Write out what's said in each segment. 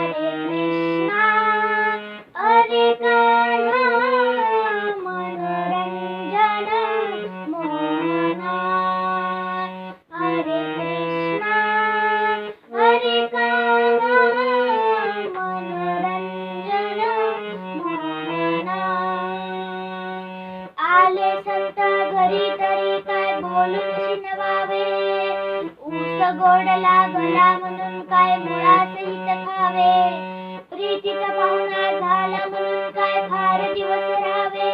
हरे कृष्णा हरे कान्हा मनोरंजन मोहना हरे कृष्णा हरे कान्हा मनोरंजन मोहना आले संत घरी तरी काय बोलून शिनवावे ऊस गोड लागला म्हणून काय मुळात हित खावे प्रीतीचा पाहुणा झाला म्हणून काय फार दिवस राहावे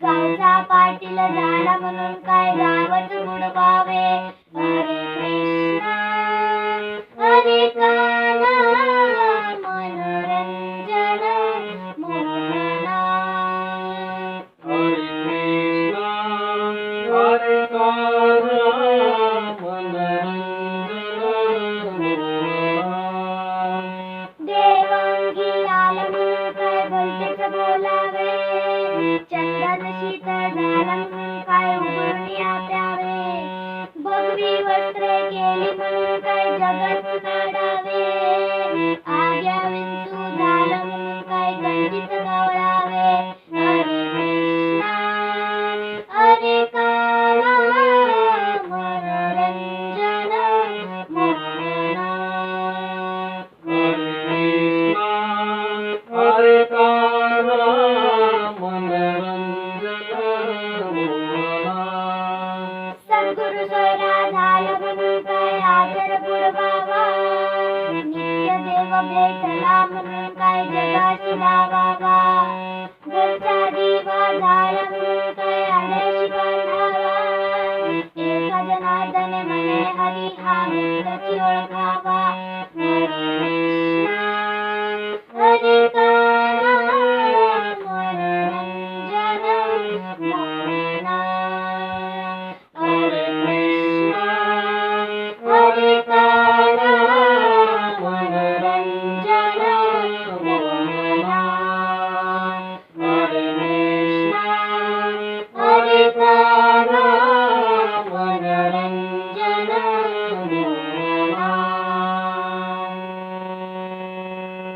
गावचा पाटील झाला म्हणून काय गावच बुडवावे हरे कृष्णा हरे कान्हा मनोरंजन मोहना हरे कृष्णा हरे कान्हा मनोरंजन मोहना देवांगी आला म्हणून काय भलतेच बोलावे चंदन शीतळ झाला म्हणून काय उघडून प्यावे भगवी वस्त्रे गेली म्हणून काय जगत नाडावे आग्या विंचू झाला म्हणून काय गंजीत गवळावे हरे कृष्णा हरे कान्हा मनोरंजन मोहना हरे कृष्णा हरे कान्हा मनोरंजन मोहना सद्गुरु सोयरा झाला म्हणून काय आदर बुडवावा नित्य देव भेटला म्हणून काय जगाशी लावावा घरचा दिवा झाला म्हणून काय आडशी बांधावा एका जनार्दने म्हणे हरी हा मित्राची ओळखावा हरे